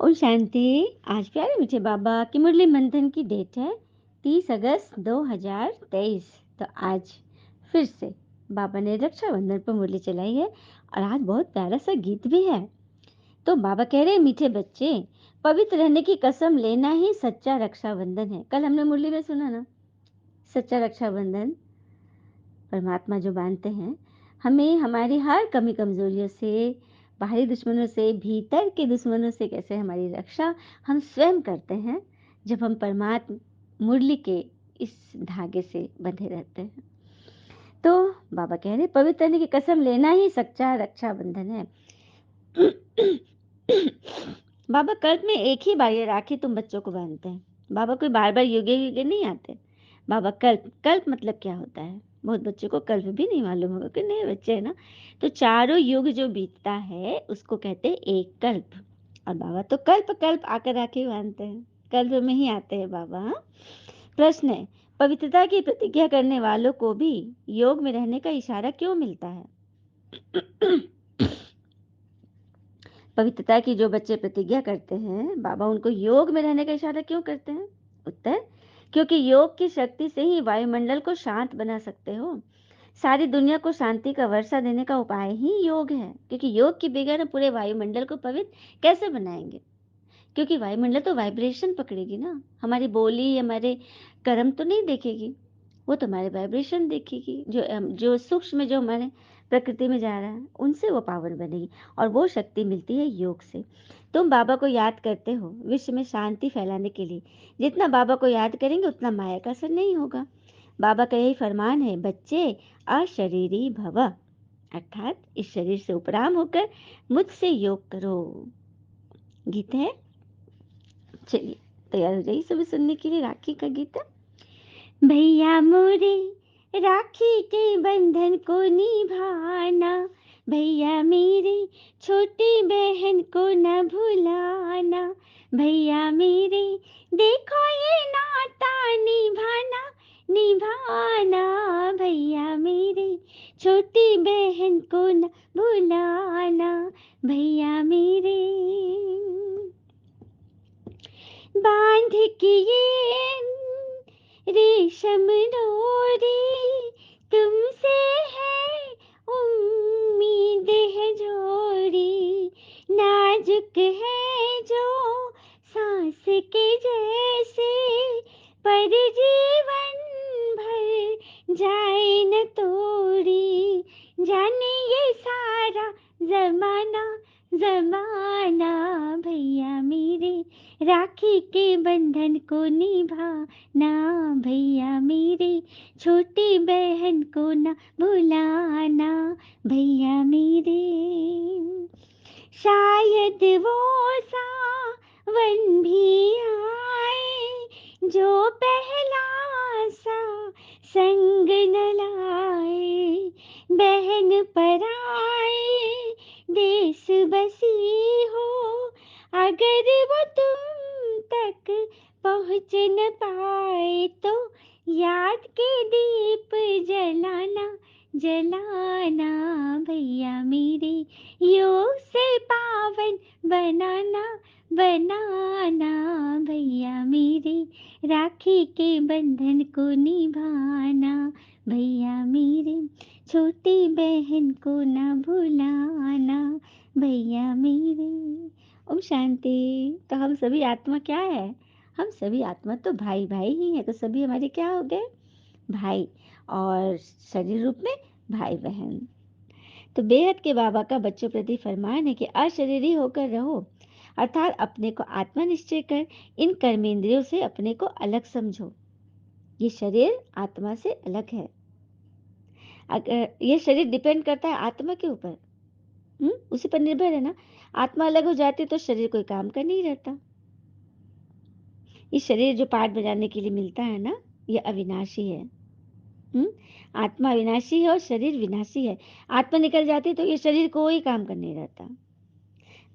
ओम शांति। आज प्यारे मीठे बाबा की मुरली मंथन की डेट है 30 अगस्त 2023। तो आज फिर से बाबा ने रक्षाबंधन पर मुरली चलाई है और आज बहुत प्यारा सा गीत भी है। तो बाबा कह रहे हैं, मीठे बच्चे, पवित्र रहने की कसम लेना ही सच्चा रक्षाबंधन है। कल हमने मुरली में सुना ना, सच्चा रक्षाबंधन परमात्मा जो बांधते हैं, हमें हमारी हर कमी कमजोरियों से, बाहरी दुश्मनों से, भीतर के दुश्मनों से कैसे हमारी रक्षा हम स्वयं करते हैं जब हम परमात्मा मुरली के इस धागे से बंधे रहते हैं। तो बाबा कह रहे, पवित्र रहने की कसम लेना ही सच्चा रक्षाबंधन है। बाबा कल्प में एक ही बार ये राखी तुम बच्चों को बांधते हैं। बाबा कोई बार बार युगे युगे नहीं आते। बाबा कल्प कल्प मतलब क्या होता है, बहुत बच्चों को कल्प भी नहीं मालूम होगा कि नए बच्चे है ना। तो चारों युग जो बीतता है उसको कहते हैं एक कल्प। और बाबा तो कल्प कल्प आकर राखी बांधते हैं, कल्प में ही आते हैं बाबा। हाँ? प्रश्न है, पवित्रता की प्रतिज्ञा करने वालों को भी योग में रहने का इशारा क्यों मिलता है? पवित्रता की जो बच्चे प्रतिज्ञा करते हैं, बाबा उनको योग में रहने का इशारा क्यों करते हैं? उत्तर, क्योंकि योग की शक्ति से ही वायुमंडल को शांत बना सकते हो। सारी दुनिया को शांति का वर्षा देने का उपाय ही योग है, क्योंकि योग के बगैर हम पूरे वायुमंडल को पवित्र कैसे बनाएंगे? क्योंकि वायुमंडल तो वाइब्रेशन पकड़ेगी ना, हमारी बोली, हमारे कर्म तो नहीं देखेगी, वो तो हमारे वाइब्रेशन देखेगी। जो सूक्ष्म जो हमारे प्रकृति में जा रहा है उनसे वो पावर बनेगी, और वो शक्ति मिलती है योग से। तुम बाबा को याद करते हो विश्व में शांति फैलाने के लिए। जितना बाबा को याद करेंगे उतना माया का असर नहीं होगा। बाबा का यही फरमान है, बच्चे अशरीरी भव, अर्थात इस शरीर से उपराम होकर मुझसे योग करो। गीत है, चलिए तैयार हो जाइए सभी सुनने के लिए राखी का गीत। भैया मोरे राखी के बंधन को निभाना, भैया मेरे छोटी बहन को न भुलाना, भैया मेरे देखो ये नाता निभाना निभाना, भैया मेरे छोटी बहन को न भुलाना, भैया मेरे बांध के ये रेशम डोरी तुमसे है उम्मीद है जोड़ी, नाजुक है जो सांस के जैसे, पर जीवन भर जाए न तोड़ी, जाने ये सारा जमाना जमाना, भैया मेरे राखी के बंधन को निभाना, भैया मेरे छोटी बहन को न भुलाना, भैया मेरे शायद वो सावन भी आए जो पहला सा संग न लाए, बहन पर आए देश बसी हो, अगर वो तुम तक पहुँच न पाए तो याद के दीप जलाना जलाना, भैया मेरे योग से पावन बनाना बनाना, भैया मेरे राखी के बंधन को निभाना, भैया मेरे छोटी बहन को न भुलाना, भैया मेरे। ओम शांति। तो हम सभी आत्मा क्या है? हम सभी आत्मा तो भाई भाई ही है। तो सभी हमारे क्या हो गए? भाई। और शरीर रूप में भाई बहन। तो बेहद के बाबा का बच्चों प्रति फरमान है कि अशरीरी होकर रहो, अर्थात अपने को आत्मा निश्चय कर इन कर्मेंद्रियों से अपने को अलग समझो। ये शरीर आत्मा से अलग है। अगर ये शरीर डिपेंड करता है आत्मा के ऊपर, उसी पर निर्भर है ना। आत्मा अलग हो जाती तो शरीर कोई काम का नहीं रहता। ये शरीर जो पाठ बजाने के लिए मिलता है ना, ये अविनाशी है। आत्मा अविनाशी है और शरीर विनाशी है। आत्मा निकल जाती तो ये शरीर कोई काम का नहीं रहता।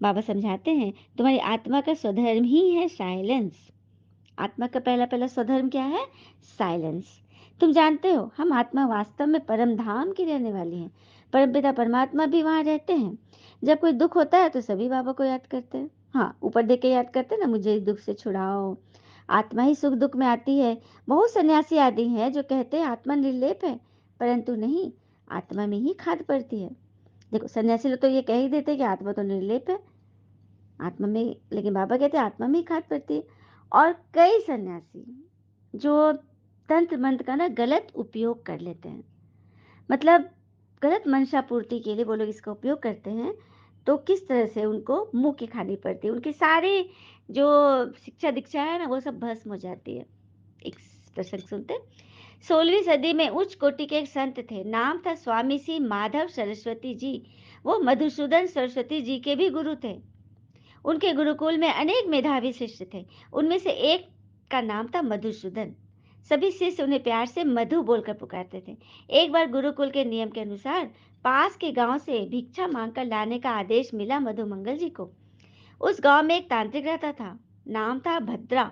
बाबा समझाते हैं, तुम्हारी आत्मा का स्वधर्म ही है साइलेंस। आत्मा का पहला पहला स्वधर्म क्या है? साइलेंस। तुम जानते हो, हम आत्मा वास्तव में परम धाम की रहने वाली हैं। परमपिता परमात्मा भी वहां रहते हैं। जब कोई दुख होता है तो सभी बाबा को याद करते हैं। हाँ, ऊपर देख के याद करते हैं ना, मुझे इस दुःख से छुड़ाओ, आत्मा ही सुख-दुःख में आती है। बहुत सन्यासी आदि हैं जो कहते हैं आत्मा निर्लेप है, परंतु नहीं, आत्मा में ही खाद पड़ती है। देखो सन्यासी लोग तो ये कह ही देते हैं कि आत्मा तो निर्लेप है, आत्मा में, लेकिन बाबा कहते हैं आत्मा में ही खाद पड़ती है। और कई सन्यासी जो तंत्र मंत्र का ना गलत उपयोग कर लेते हैं, मतलब गलत मंशा पूर्ति के लिए वो लोग इसका उपयोग करते हैं, तो किस तरह से उनको मुँह की खानी पड़ती है। उनकी सारी जो शिक्षा दीक्षा है ना, वो सब भस्म हो जाती है। एक प्रसंग सुनते हैं। 16वीं सदी में उच्च कोटि के एक संत थे, नाम था स्वामी श्री माधव सरस्वती जी। वो मधुसूदन सरस्वती जी के भी गुरु थे। उनके गुरुकुल में अनेक मेधावी शिष्य थे। उनमें से एक का नाम था मधुसूदन। सभी शिष्य उन्हें प्यार से मधु बोलकर पुकारते थे। एक बार गुरुकुल के नियम के अनुसार पास के गांव से भिक्षा मांगकर लाने का आदेश मिला मधुमंगल जी को। उस गांव में एक तांत्रिक रहता था, नाम था भद्रा।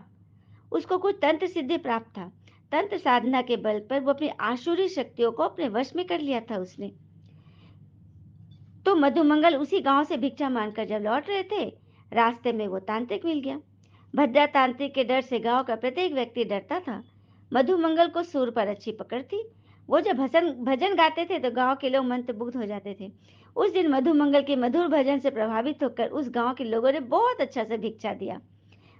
उसको कुछ तंत्र सिद्धि प्राप्त था। तंत्र साधना के बल पर वो अपनी आसुरी शक्तियों को अपने वश में कर लिया था उसने। तो मधुमंगल उसी गांव से भिक्षा मांगकर जब लौट रहे थे, रास्ते में वो तांत्रिक मिल गया। भद्रा तांत्रिक के डर से गांव का प्रत्येक व्यक्ति डरता था। मधुमंगल को सुर पर अच्छी पकड़ थी। वो जब भजन भजन गाते थे तो गांव के लोग मंत्रमुग्ध हो जाते थे। उस दिन मधुमंगल के मधुर भजन से प्रभावित होकर उस गांव के लोगों ने बहुत अच्छा से भिक्षा दिया।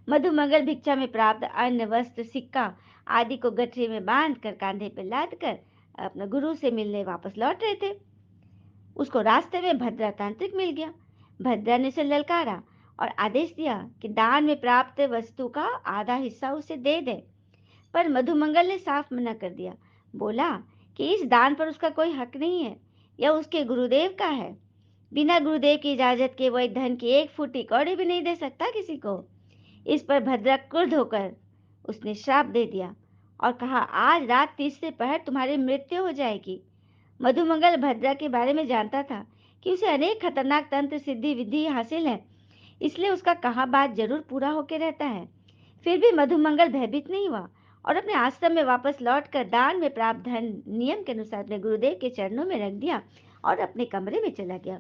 मधुमंगल भिक्षा में प्राप्त अन्न, वस्त्र, सिक्का आदि को गठरी में बांध कर कांधे पर लाद कर अपना गुरु से मिलने वापस लौट रहे थे। उसको रास्ते में भद्रा तांत्रिक मिल गया। भद्रा ने उसे ललकारा और आदेश दिया कि दान में प्राप्त वस्तु का आधा हिस्सा उसे दे दे। पर मधुमंगल ने साफ मना कर दिया। बोला कि इस दान पर उसका कोई हक नहीं है, यह उसके गुरुदेव का है। बिना गुरुदेव की इजाजत के वह धन की एक फुटी कौड़ी भी नहीं दे सकता किसी को। इस पर भद्रा क्रुद्ध होकर उसने श्राप दे दिया और कहा, आज रात तीसरे पहर तुम्हारी मृत्यु हो जाएगी। मधुमंगल भद्रा के बारे में जानता था कि उसे अनेक खतरनाक तंत्र सिद्धि विधि हासिल है, इसलिए उसका कहा बात जरूर पूरा होकर रहता है। फिर भी मधुमंगल भयभीत नहीं हुआ और अपने आश्रम में वापस लौटकर दान में प्राप्त धन नियम के अनुसार अपने गुरुदेव के चरणों में रख दिया और अपने कमरे में चला गया।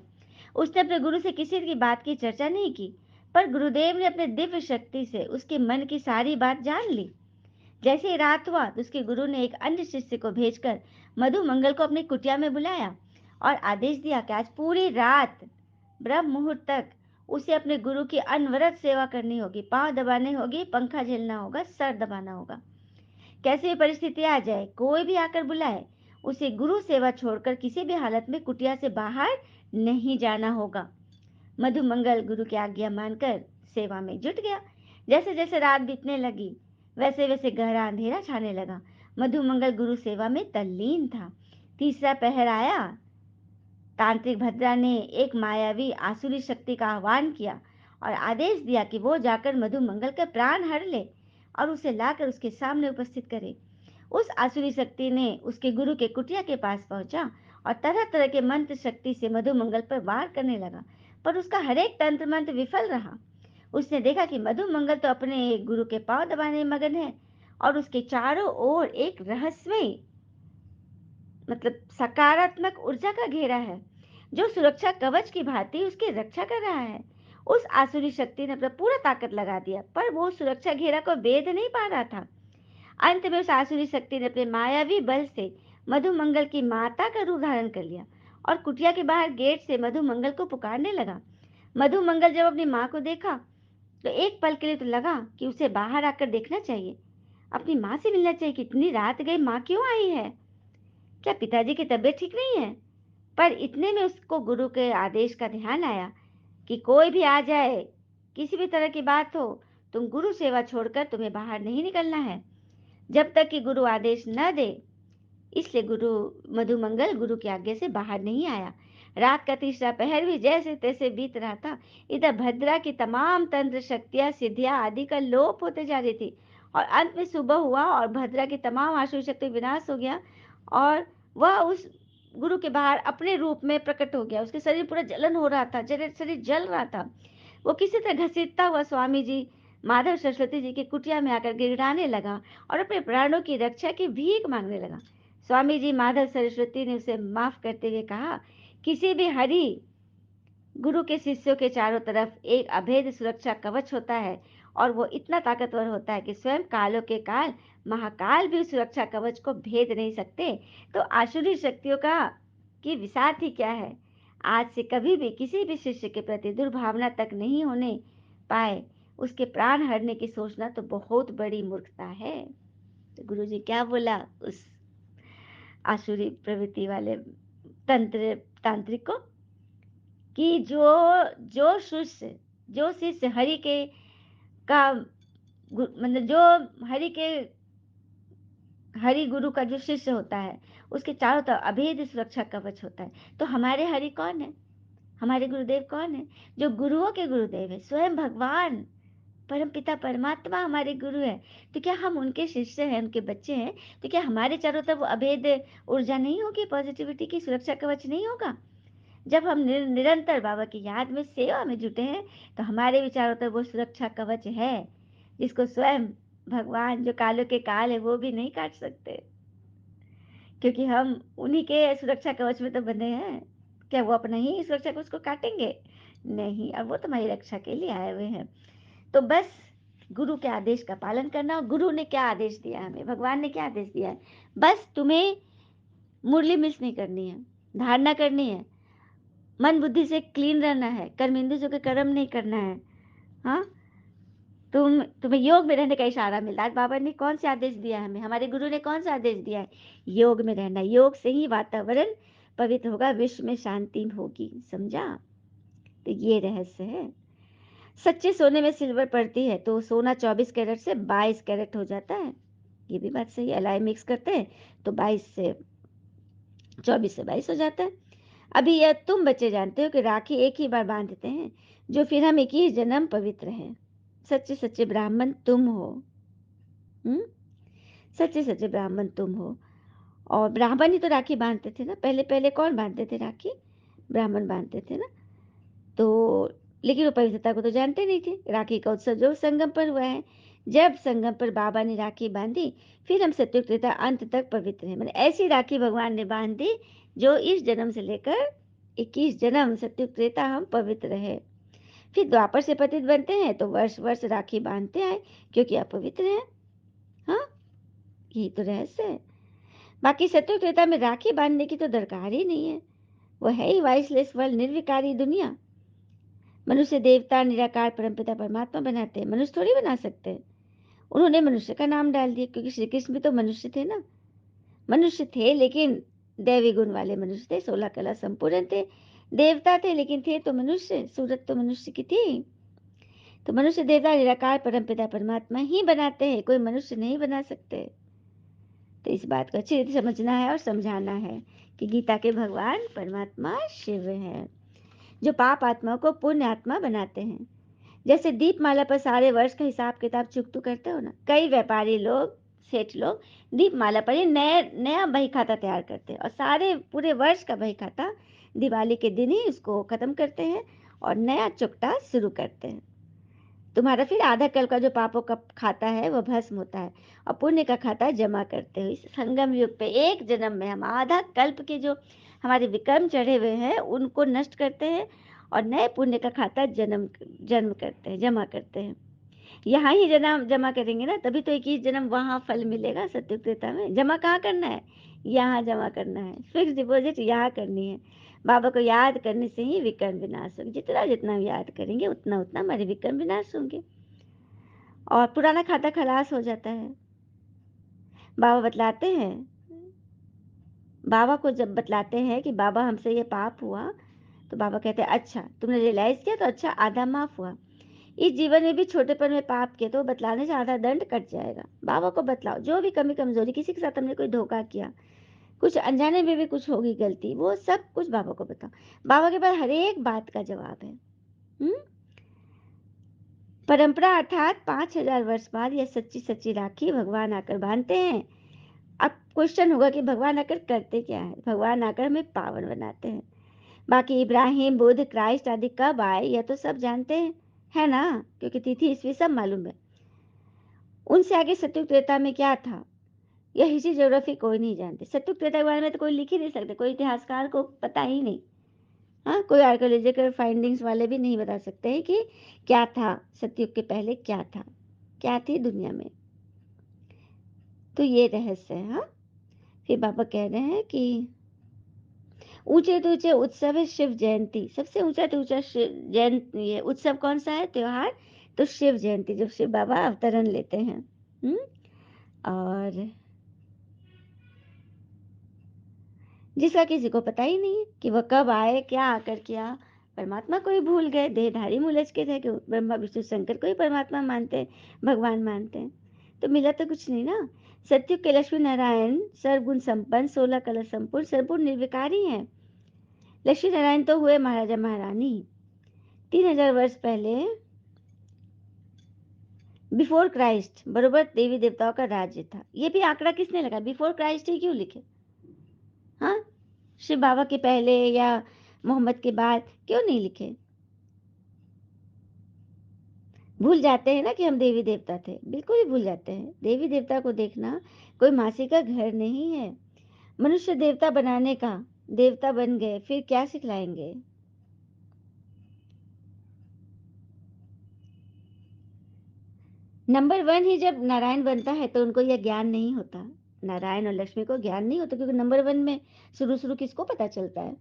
उसने अपने गुरु से किसी की बात की चर्चा नहीं की, पर गुरुदेव ने अपने दिव्य शक्ति से उसके मन की सारी बात जान ली। जैसे ही रात हुआ तो उसके गुरु ने एक अन्य शिष्य को भेजकर मधुमंगल को अपनी कुटिया में बुलाया और आदेश दिया कि आज पूरी रात ब्रह्म मुहूर्त तक उसे अपने गुरु की अनवरत सेवा करनी होगी, पांव दबाने होगी, पंखा झेलना होगा, सर दबाना होगा। कैसी भी परिस्थिति आ जाए, कोई भी आकर बुलाए, उसे गुरु सेवा छोड़कर किसी भी हालत में कुटिया से बाहर नहीं जाना होगा। मधुमंगल गुरु की आज्ञा मानकर सेवा में जुट गया। जैसे जैसे रात बीतने लगी, वैसे वैसे गहरा अंधेरा छाने लगा। मधुमंगल गुरु सेवा में तल्लीन था। तीसरा पहर आया। तांत्रिक भद्रा ने एक मायावी आसुरी शक्ति का आह्वान किया और आदेश दिया कि वो जाकर मधुमंगल के प्राण हर ले और उसे लाकर उसके सामने उपस्थित करे। उस आसुरी शक्ति ने उसके गुरु के कुटिया के पास पहुंचा और तरह तरह के मंत्र शक्ति से मधुमंगल पर वार करने लगा, पर उसका हर एक तंत्र मंत्र विफल रहा। उसने देखा कि मधुमंगल तो अपने गुरु के पांव दबाने में मगन है और उसके चारों ओर एक रहस्यमय, मतलब सकारात्मक ऊर्जा का घेरा है, जो सुरक्षा कवच की भांति उसकी रक्षा कर रहा है। उस आसुरी शक्ति ने अपना पूरा ताकत लगा दिया, पर वो सुरक्षा घेरा को भेद नहीं पा रहा था। अंत में उस आसुरी शक्ति ने अपने मायावी बल से मधुमंगल की माता का रूप धारण कर लिया और कुटिया के बाहर गेट से मधुमंगल को पुकारने लगा। मधुमंगल जब अपनी माँ को देखा तो एक पल के लिए तो लगा कि उसे बाहर आकर देखना चाहिए, अपनी माँ से मिलना चाहिए कि इतनी रात गई माँ क्यों आई है, क्या पिताजी की तबीयत ठीक नहीं है। पर इतने में उसको गुरु के आदेश का ध्यान आया कि कोई भी आ जाए, किसी भी तरह की बात हो, तुम गुरु सेवा छोड़कर तुम्हें बाहर नहीं निकलना है जब तक कि गुरु आदेश न दे। इसलिए गुरु मधुमंगल गुरु की आज्ञा से बाहर नहीं आया। रात का तीसरा पहर भी जैसे तैसे बीत रहा था। इधर भद्रा की तमाम तंत्र शक्तियां, सिद्धियां आदि का लोप होते जा रही थी और अंत में सुबह हुआ और भद्रा की तमाम आसुरी शक्ति विनाश हो गया और वह उस गुरु के बाहर अपने रूप में प्रकट हो गया। उसके शरीर पूरा जलन हो रहा था, शरीर जल रहा था। वो किसी तरह घसीटता हुआ स्वामी जी माधव सरस्वती जी की कुटिया में आकर गिड़गिड़ाने लगा और अपने प्राणों की रक्षा की भीख मांगने लगा। स्वामी जी माधव सरस्वती ने उसे माफ करते हुए कहा, किसी भी हरि गुरु के शिष्यों के चारों तरफ एक अभेद सुरक्षा कवच होता है और वो इतना ताकतवर होता है कि स्वयं कालों के काल महाकाल भी उस सुरक्षा कवच को भेद नहीं सकते। तो आसुरी शक्तियों का की विसात ही क्या है। आज से कभी भी किसी भी शिष्य के प्रति दुर्भावना तक नहीं होने पाए, उसके प्राण हरने की सोचना तो बहुत बड़ी मूर्खता है। तो गुरु जी क्या बोला उस आसुरी प्रवृत्ति वाले तंत्र तांत्रिक को, कि जो शिष्य हरि के का मतलब जो हरि गुरु का जो शिष्य होता है, उसके चारों तरफ अभेद सुरक्षा कवच होता है। तो हमारे हरि कौन है, हमारे गुरुदेव कौन है? जो गुरुओं के गुरुदेव है, स्वयं भगवान परम पिता परमात्मा हमारे गुरु है। तो क्या हम उनके शिष्य हैं, उनके बच्चे हैं? तो क्या हमारे चारों तरफ वो अभेद ऊर्जा नहीं होगी, पॉजिटिविटी की सुरक्षा कवच नहीं होगा? जब हम निरंतर बाबा की याद में सेवा में जुटे हैं, तो हमारे विचारों तक वो सुरक्षा कवच है जिसको स्वयं भगवान जो कालों के काल है वो भी नहीं काट सकते, क्योंकि हम उन्हीं के सुरक्षा कवच में तो बंधे हैं। क्या वो अपना ही सुरक्षा कवच को काटेंगे? नहीं, और वो तुम्हारी रक्षा के लिए आए हुए हैं। तो बस गुरु के आदेश का पालन करना। और गुरु ने क्या आदेश दिया हमें, भगवान ने क्या आदेश दिया है? बस तुम्हें मुरली मिस नहीं करनी है, धारणा करनी है, मन बुद्धि से क्लीन रहना है, कर्म इंद्रियों से कर्म नहीं करना है। हाँ, तुम्हें योग में रहने का इशारा मिलता है। आज बाबा ने कौन सा आदेश दिया है हमें, हमारे गुरु ने कौन सा आदेश दिया है? योग में रहना। योग से ही वातावरण पवित्र होगा, विश्व में शांति होगी। समझा? तो ये रहस्य है। सच्चे सोने में सिल्वर पड़ती है तो सोना 24 कैरेट से 22 कैरेट हो जाता है। ये भी बात सही है। अलाई मिक्स करते हैं तो 24 से 22 हो जाता है। अभी यह तुम बच्चे जानते हो कि राखी एक ही बार बांधते हैं, जो फिर हम 21 जन्म पवित्र हैं। सच्चे सच्चे ब्राह्मण तुम हो। हम्म, सच्चे सच्चे ब्राह्मण तुम हो। और ब्राह्मण ही तो राखी बांधते थे ना, पहले पहले कौन बांधते थे राखी? ब्राह्मण बांधते थे ना। तो लेकिन वो पवित्रता को तो जानते नहीं थे। राखी का उत्सव जो संगम पर हुआ है, जब संगम पर बाबा ने राखी बांधी, फिर हम सतयुग त्रेता अंत तक पवित्र हैं। मैंने ऐसी राखी भगवान ने बांध दी जो इस जन्म से लेकर 21 जन्म सतयुग त्रेता हम पवित्र रहे। फिर द्वापर से पतित बनते हैं तो वर्ष वर्ष राखी बांधते आए, क्योंकि आप पवित्र हैं। हाँ, यही तो रहस्य है। बाकी सतयुग त्रेता में राखी बांधने की तो दरकार ही नहीं है। वो है ही वाइसलेस वर्ल्ड, निर्विकारी दुनिया। मनुष्य देवता निराकार परमपिता परमात्मा बनाते हैं, मनुष्य थोड़ी बना सकते हैं। उन्होंने मनुष्य का नाम डाल दिया, क्योंकि श्री कृष्ण भी तो मनुष्य थे ना। मनुष्य थे लेकिन दैवी गुण वाले मनुष्य थे, 16 कला संपूर्ण थे। देवता थे लेकिन थे तो मनुष्य, सूरत तो मनुष्य की थी। तो मनुष्य देवता निराकार परमपिता परमात्मा ही बनाते हैं, कोई मनुष्य नहीं बना सकते। तो इस बात को अच्छी रीति समझना है और समझाना है कि गीता के भगवान परमात्मा शिव है, जो पाप आत्मा को पुण्य आत्मा बनाते हैं। जैसे दीपमाला पर सारे वर्ष का हिसाब किताब चुकतू करते हो ना, कई व्यापारी लोग, सेठ लोग दीपमाला पर ही नया बही खाता तैयार करते हैं और सारे पूरे वर्ष का बही खाता दिवाली के दिन ही उसको खत्म करते हैं और नया चुकता शुरू करते हैं। तुम्हारा फिर आधा कल का जो पापों का खाता है वो भस्म होता है और पुण्य का खाता जमा करते हो। इस संगम युग पे एक जन्म में हम आधा कल्प के जो हमारे विक्रम चढ़े हुए हैं उनको नष्ट करते हैं और नए पुण्य का खाता जन्म जन्म करते हैं, जमा करते हैं। यहाँ ही जन्म जमा करेंगे ना, तभी तो 21 जन्म वहाँ फल मिलेगा सत्युग त्रेता में। जमा कहाँ करना है? यहाँ जमा करना है। फिक्स डिपॉजिट यहाँ करनी है। बाबा को याद करने से ही विकर्म विनाश होंगे। जितना जितना हम याद करेंगे उतना उतना हमारे विकर्म विनाश होंगे और पुराना खाता खलास हो जाता है। बाबा बतलाते हैं, बाबा को जब बतलाते हैं कि बाबा हमसे ये पाप हुआ, तो बाबा कहते हैं अच्छा तुमने रियलाइज किया तो अच्छा, आधा माफ हुआ। इस जीवन में भी छोटेपन में पाप किए तो बतलाने से आधा दंड कट जाएगा। बाबा को बतलाओ, जो भी कमी कमजोरी, किसी के साथ हमने कोई धोखा किया, कुछ अनजाने में भी कुछ होगी गलती, वो सब कुछ बाबा को बताओ। बाबा के पास हर एक बात का जवाब है। परंपरा अर्थात 5000 वर्ष बाद यह सच्ची सच्ची राखी भगवान आकर बांधते हैं। अब क्वेश्चन होगा कि भगवान आकर करते क्या है? भगवान आकर हमें पावन बनाते हैं। बाकी इब्राहिम, बुद्ध, क्राइस्ट आदि कब आए यह तो सब जानते हैं, है ना, क्योंकि तिथि ईस्वी सब मालूम है। उनसे आगे सत्युग त्रेता में क्या था यह हिस्ट्री ज्योग्राफी कोई नहीं जानते। सत्युग त्रेता के बारे में तो कोई लिख ही नहीं सकते, कोई इतिहासकार को पता ही नहीं। हाँ, कोई आर्कियोलॉजिकल फाइंडिंग्स वाले भी नहीं बता सकते हैं कि क्या था, सतयुग के पहले क्या था, क्या थी दुनिया में। तो ये रहस्य है। हाँ, फिर बाबा कह रहे हैं कि ऊंचे तो ऊंचे उत्सव है शिव जयंती, सबसे ऊंचा तो ऊंचा शिव जयंती, ये उत्सव कौन सा है, त्योहार, तो शिव जयंती, जब शिव बाबा अवतरण लेते हैं। हम्म और जिसका किसी को पता ही नहीं है कि वह कब आए, क्या आकर किया। परमात्मा को ही भूल गए, देहधारी मूलज के थे कि ब्रह्मा विष्णु शंकर को ही परमात्मा मानते हैं, भगवान मानते हैं। तो मिला तो कुछ नहीं ना। सत्युग के लक्ष्मी नारायण सर्वगुण संपन्न, 16 कलर संपूर्ण, सर्वपूर्ण निर्विकारी हैं। लक्ष्मी नारायण तो हुए महाराजा महारानी। 3000 वर्ष पहले, बिफोर क्राइस्ट, बरोबर देवी देवताओं का राज्य था। ये भी आंकड़ा किसने लगा, बिफोर क्राइस्ट ही क्यों लिखे। हाँ, शिव बाबा के पहले या मोहम्मद के बाद क्यों नहीं लिखे। भूल जाते हैं ना कि हम देवी देवता थे, बिल्कुल ही भूल जाते हैं। देवी देवता को देखना कोई मासी का घर नहीं है। मनुष्य देवता बनाने का, देवता बन गए फिर क्या सिखलाएंगे। नंबर वन ही जब नारायण बनता है तो उनको यह ज्ञान नहीं होता। नारायण और लक्ष्मी को ज्ञान नहीं होता, क्योंकि नंबर वन में शुरू शुरू किसको पता चलता है,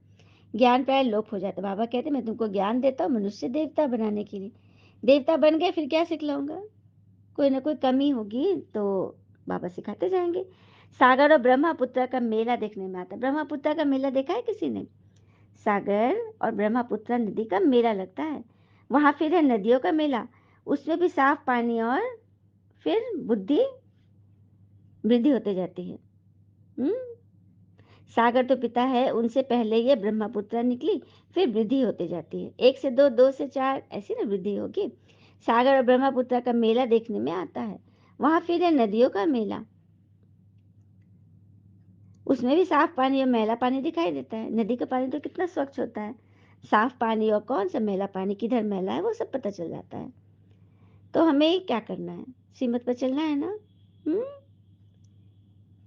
ज्ञान प्राय लोप हो जाता है। बाबा कहते मैं तुमको ज्ञान देता हूँ मनुष्य देवता बनाने के लिए। देवता बन गए फिर क्या सिखलाऊंगा, कोई ना कोई कमी होगी तो बाबा सिखाते जाएंगे। सागर और ब्रह्मपुत्र का मेला देखने में आता है। ब्रह्मपुत्र का मेला देखा है किसी ने, सागर और ब्रह्मपुत्र नदी का मेला लगता है। वहां फिर है नदियों का मेला, उसमें भी साफ पानी और फिर बुद्धि वृद्धि होते जाती है। हम्म सागर तो पिता है, उनसे पहले ये ब्रह्मपुत्र निकली, फिर वृद्धि होते जाती है, एक से दो, दो से चार, ऐसी ना वृद्धि होगी। सागर और ब्रह्मपुत्र का मेला देखने में आता है। वहां फिर है नदियों का मेला, उसमें भी साफ पानी और मैला पानी दिखाई देता है। नदी का पानी तो कितना स्वच्छ होता है, साफ पानी और कौन सा मैला पानी, किधर मैला है, वो सब पता चल जाता है। तो हमें क्या करना है, श्रीमत पर चलना है ना। हम्म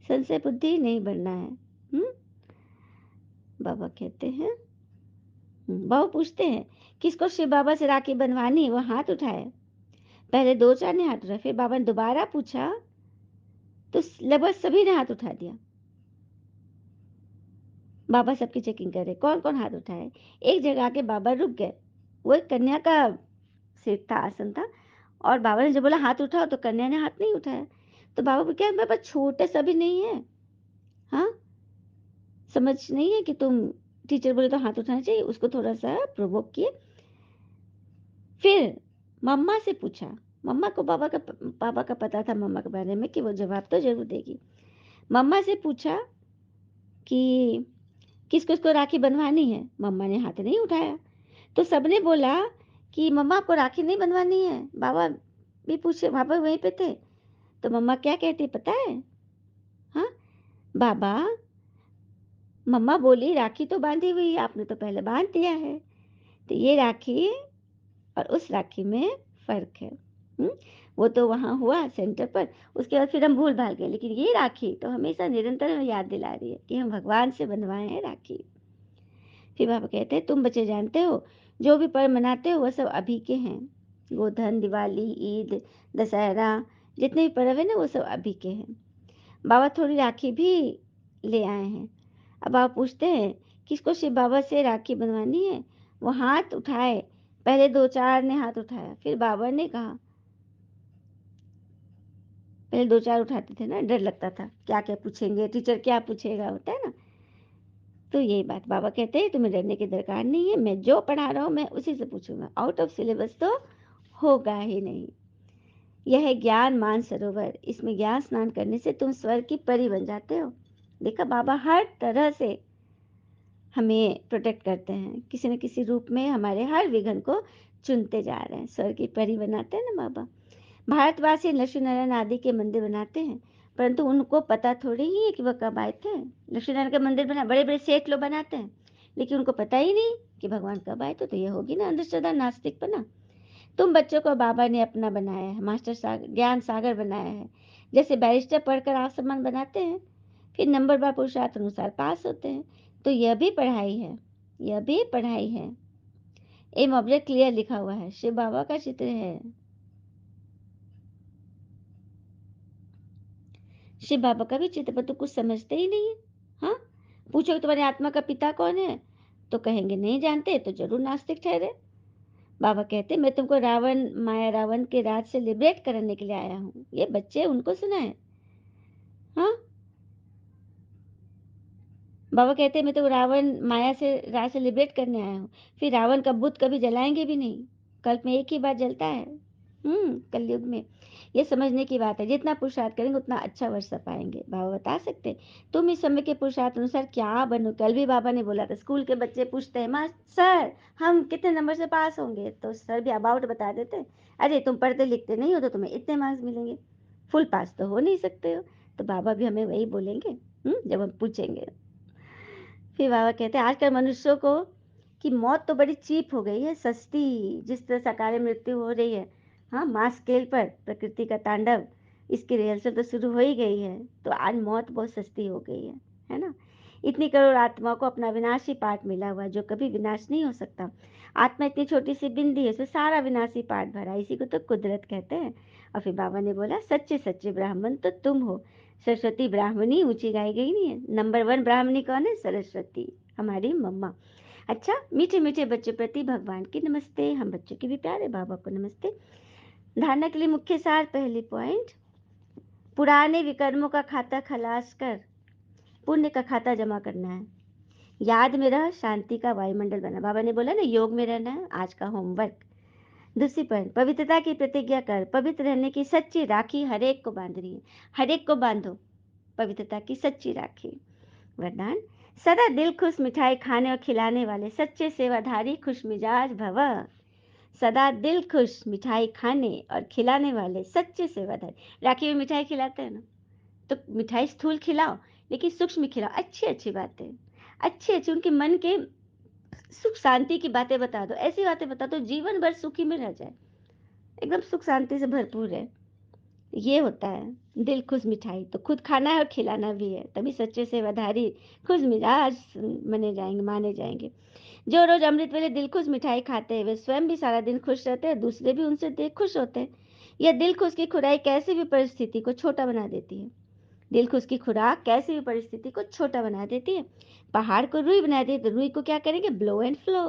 संशय बुद्धि नहीं बढ़ना है। हम्म बाबा कहते हैं, बाबा पूछते हैं किसको शिव बाबा से राखी बनवानी है, वो हाथ उठाए। पहले दो चार ने हाथ उठाया, फिर बाबा ने दोबारा पूछा तो लगभग सभी ने हाथ उठा दिया। बाबा सबकी चेकिंग कर रहे कौन कौन हाथ उठाए। एक जगह आके बाबा रुक गए, वो एक कन्या का सीट था, आसन था, और बाबा ने जब बोला हाथ उठाओ तो कन्या ने हाथ नहीं उठाया। तो बाबा को क्या, मेरे पास छोटे सभी नहीं है। हाँ, समझ नहीं है कि तुम टीचर बोले तो हाथ उठाना चाहिए, उसको थोड़ा सा प्रोवोक किए। फिर मम्मा से पूछा, मम्मा को पापा का पता था मम्मा के बारे में कि वो जवाब तो जरूर देगी। मम्मा से पूछा कि किस किस को राखी बनवानी है, मम्मा ने हाथ नहीं उठाया। तो सबने बोला कि मम्मा आपको राखी नहीं बनवानी है। बाबा भी पूछे, बाबा वहीं पे थे। तो मम्मा क्या कहती पता है, हाँ बाबा, मम्मा बोली राखी तो बांधी हुई है, आपने तो पहले बांध दिया है। तो ये राखी और उस राखी में फर्क है। हुँ? वो तो वहाँ हुआ सेंटर पर, उसके बाद फिर हम भूल भाल गए, लेकिन ये राखी तो हमेशा निरंतर हमें याद दिला रही है कि हम भगवान से बनवाए हैं राखी। फिर बाबा कहते हैं तुम बच्चे जानते हो जो भी पर्व मनाते हो वह सब अभी के हैं। गोधन, दिवाली, ईद, दशहरा, जितने भी पर्व है ना वो सब अभी के हैं। बाबा थोड़ी राखी भी ले आए हैं। अब आप पूछते हैं किसको शिव बाबा से राखी बनवानी है, वो हाथ उठाए। पहले दो चार ने हाथ उठाया, फिर बाबा ने कहा, पहले दो चार उठाते थे ना, डर लगता था क्या क्या पूछेंगे, टीचर क्या पूछेगा, होता है ना। तो यही बात बाबा कहते हैं तुम्हें डरने की दरकार नहीं है, मैं जो पढ़ा रहा हूँ मैं उसी से पूछूंगा, आउट ऑफ सिलेबस तो होगा ही नहीं। यह है ज्ञान मान सरोवर, इसमें ज्ञान स्नान करने से तुम स्वर्ग की परी बन जाते हो। देखा, बाबा हर तरह से हमें प्रोटेक्ट करते हैं, किसी न किसी रूप में हमारे हर विघ्न को चुनते जा रहे हैं, स्वर्ग की परी बनाते हैं ना बाबा। भारतवासी लक्ष्मी नारायण आदि के मंदिर बनाते हैं, परंतु उनको पता थोड़ी ही है कि वह कब आए थे। लक्ष्मी नारायण का मंदिर बना, बड़े बड़े सेठ लोग बनाते हैं, लेकिन उनको पता ही नहीं कि भगवान कब आए। तो ये होगी ना अंधश्रद्धा, नास्तिक बना। तुम बच्चों को बाबा ने अपना बनाया है, मास्टर सागर, ज्ञान सागर बनाया है। जैसे बैरिस्टर पढ़कर आप सम्मान बनाते हैं, फिर नंबर बार पुरुषार्थ अनुसार पास होते हैं, तो यह भी पढ़ाई है। यह भी पढ़ाई है। एम ऑब्जेक्ट क्लियर लिखा हुआ है, शिव बाबा का चित्र है। शिव बाबा का भी चित्र, पर तो कुछ समझते ही नहीं है। हाँ, पूछो तुम्हारी आत्मा का पिता कौन है, तो कहेंगे नहीं जानते, तो जरूर नास्तिक ठहरे। बाबा कहते मैं तुमको रावण, माया रावण के राज से लिबरेट करने के लिए आया हूँ। ये बच्चे उनको सुना है। हाँ, बाबा कहते मैं तो रावण माया से राज से लिबरेट करने आया हूँ। फिर रावण का बुत कभी जलाएंगे भी नहीं, कल्प में एक ही बार जलता है। कलयुग में। ये समझने की बात है, जितना पुरुषार्थ करेंगे उतना अच्छा वर्षा पाएंगे। बाबा बता सकते तुम इस समय के पुरुषार्थ अनुसार क्या बनो। कल भी बाबा ने बोला था, स्कूल के बच्चे पूछते हैं माँ सर हम कितने नंबर से पास होंगे, तो सर भी अबाउट बता देते, अरे तुम पढ़ते लिखते नहीं हो तो तुम्हें इतने मार्क्स मिलेंगे, फुल पास तो हो नहीं सकते हो। तो बाबा भी हमें वही बोलेंगे जब हम पूछेंगे। फिर बाबा कहते हैं आजकल मनुष्यों को कि मौत तो बड़ी चीप हो गई है, सस्ती। जिस तरह सकाले मृत्यु हो रही है, हाँ, मास स्केल पर प्रकृति का तांडव, इसकी रिहर्सल तो शुरू हो ही गई है। तो आज मौत बहुत सस्ती हो गई है ना। इतनी करोड़ आत्माओं को अपना विनाशी पाठ मिला हुआ है, जो कभी विनाश नहीं हो सकता। आत्मा इतनी छोटी सी बिंदी है, उसमें सारा विनाशी पाठ भरा है, इसी को तो कुदरत कहते हैं। और फिर बाबा ने बोला सच्चे सच्चे ब्राह्मण तो तुम हो। सरस्वती ब्राह्मणी ऊंची गाई गई नहीं है, नंबर 1 ब्राह्मणी कौन है? सरस्वती, हमारी मम्मा। अच्छा, मीठे मीठे बच्चों प्रति भगवान की नमस्ते, हम बच्चों के भी प्यारे बाबा को नमस्ते। धारणा के लिए मुख्य सार, पहली पॉइंट, पुराने विकर्मों का खाता खलास कर पुण्य का खाता जमा करना है। याद में रह, शांति का वायुमंडल बना। बाबा ने बोला ना योग में रहना है, आज का होमवर्क। दूसरी पॉइंट, पवित्रता की प्रतिज्ञा कर, पवित्र रहने की सच्ची राखी हर एक को बांधनी है, हर एक को बांधो पवित्रता की सच्ची राखी। वरदान, सदा दिल खुश मिठाई खाने और खिलाने वाले सच्चे सेवाधारी खुश मिजाज भव। सदा दिल खुश मिठाई खाने और खिलाने वाले सच्चे सेवाधारी। राखी में मिठाई खिलाते हैं ना, तो मिठाई स्थूल खिलाओ, लेकिन सूक्ष्म खिलाओ, अच्छी अच्छी बातें, अच्छी अच्छी उनके मन के सुख शांति की बातें बता दो, ऐसी बातें बता दो जीवन भर सुखी में रह जाए, एकदम सुख शांति से भरपूर है। ये होता है दिल खुश मिठाई, तो खुद खाना है और खिलाना भी है, तभी सच्चे सेवाधारी खुश मिजाज माने जाएंगे। जो रोज अमृत वेले दिल खुश मिठाई खाते हैं, वे स्वयं भी सारा दिन खुश रहते हैं, दूसरे भी उनसे देख खुश होते हैं। यह दिल खुश की खुराई कैसी भी परिस्थिति को छोटा बना देती है। दिल खुश की खुराक कैसी भी परिस्थिति को छोटा बना देती है। पहाड़ को रुई बना देती है, तो रुई को क्या करेंगे? Blow and flow.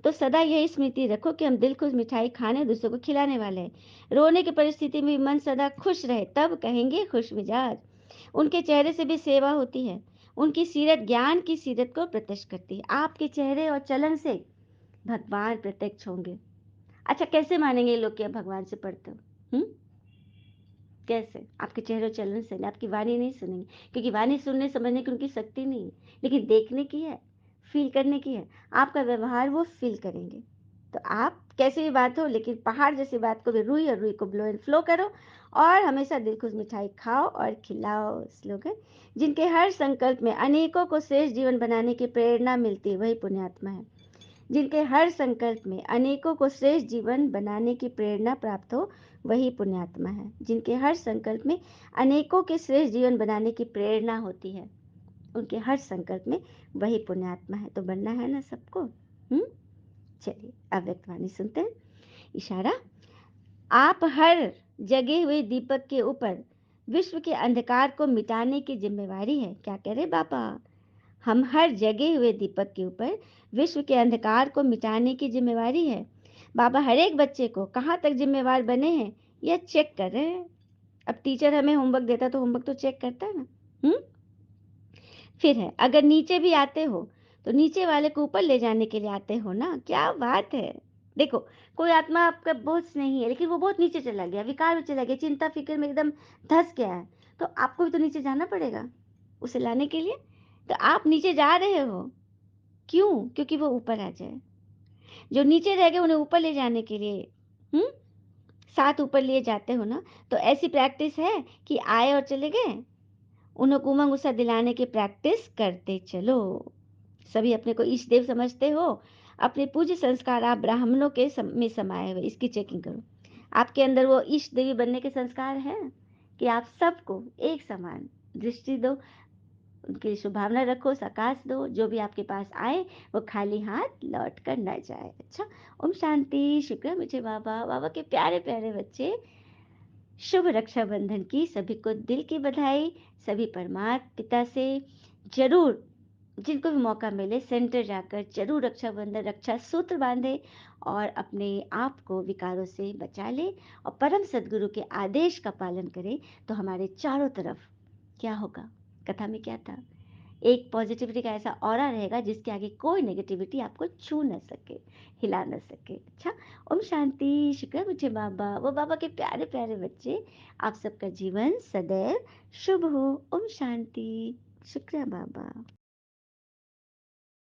तो सदा यही स्मृति रखो कि हम दिल खुश मिठाई खाने दूसरों को खिलाने वाले हैं। रोने की परिस्थिति में मन सदा खुश रहे, तब कहेंगे खुश मिजाज। उनके चेहरे से भी सेवा होती है। उनकी सीरत ज्ञान की सीरत को प्रत्यक्ष करती है। आपके चेहरे और चलन से भगवान प्रत्यक्ष होंगे। अच्छा, कैसे मानेंगे ये लोग कि आप भगवान से पढ़ते हो? कैसे? आपके चेहरे और चलन से नहीं, आपकी वाणी नहीं सुनेंगे, क्योंकि वाणी सुनने समझने की उनकी शक्ति नहीं है, लेकिन देखने की है, फील करने की है। आपका व्यवहार वो फील करेंगे। तो आप कैसे भी बात हो, लेकिन पहाड़ जैसी बात को भी रुई, और रुई को ब्लो एंड फ्लो करो, और हमेशा दिल खुश मिठाई खाओ और खिलाओ। स्लोगन, जिनके हर संकल्प में अनेकों को श्रेष्ठ जीवन बनाने की प्रेरणा मिलती है, वही पुण्यात्मा है। जिनके हर संकल्प में अनेकों को श्रेष्ठ जीवन बनाने की प्रेरणा प्राप्त हो, वही पुण्यात्मा है। जिनके हर संकल्प में अनेकों के श्रेष्ठ जीवन बनाने की प्रेरणा होती है, उनके हर संकल्प में वही पुण्यात्मा है। तो बनना है ना सबको। चलिए अव्यक्त वाणी सुनते हैं। इशारा, आप हर जगे हुए दीपक के ऊपर विश्व के अंधकार को मिटाने की जिम्मेवारी है। क्या कह रहे बाबा? हम हर जगे हुए दीपक के ऊपर विश्व के अंधकार को मिटाने की जिम्मेवारी है। बाबा हर एक बच्चे को कहाँ तक जिम्मेवार बने हैं, यह चेक कर रहे हैं। अब टीचर हमें होमवर्क देता तो होमवर्क तो चेक करता है ना। फिर है, अगर नीचे भी आते हो तो नीचे वाले को ऊपर ले जाने के लिए आते हो ना। क्या बात है। देखो, कोई आत्मा आपका बोझ नहीं है, लेकिन वो बहुत नीचे चला गया, विकार में चला गया, चिंता फिक्र में एकदम धंस गया है, तो आपको भी तो नीचे जाना पड़ेगा उसे लाने के लिए। तो आप नीचे जा रहे हो, क्यों? क्योंकि वो ऊपर आ जाए। जो नीचे रह गए उन्हें ऊपर ले जाने के लिए साथ ऊपर लिए जाते हो ना। तो ऐसी प्रैक्टिस है कि आए और चले गए, उन्हें उमंग उत्साह दिलाने की प्रैक्टिस करते चलो। सभी अपने को ईश देव समझते हो, अपने पूज्य संस्कार आप ब्राह्मणों के में समाये हुए, इसकी चेकिंग करो। आपके अंदर वो ईश देवी बनने के संस्कार हैं कि आप सबको एक समान दृष्टि दो, उनकी शुभभावना रखो, सकाश दो, जो भी आपके पास आए वो खाली हाथ लौट कर ना जाए। अच्छा, ओम शांति, शुक्र है मुझे बाबा, बाबा के प्यारे-प्यारे बच्चे, शुभ रक्षाबंधन की सभी को दिल की बधाई। सभी परमात्म पिता से ज़रूर जिनको भी मौका मिले सेंटर जाकर ज़रूर रक्षाबंधन रक्षा सूत्र बांधे और अपने आप को विकारों से बचा ले और परम सद्गुरु के आदेश का पालन करें, तो हमारे चारों तरफ क्या होगा? कथा में क्या था? एक पॉजिटिविटी का ऐसा ऑरा रहेगा जिसके आगे कोई नेगेटिविटी आपको छू ना सके, हिला ना सके। अच्छा, ओम शांति, शुक्र है मुझे बाबा, वो बाबा के प्यारे-प्यारे बच्चे, आप सबका जीवन सदैव शुभ हो। ओम शांति, शुक्र है बाबा।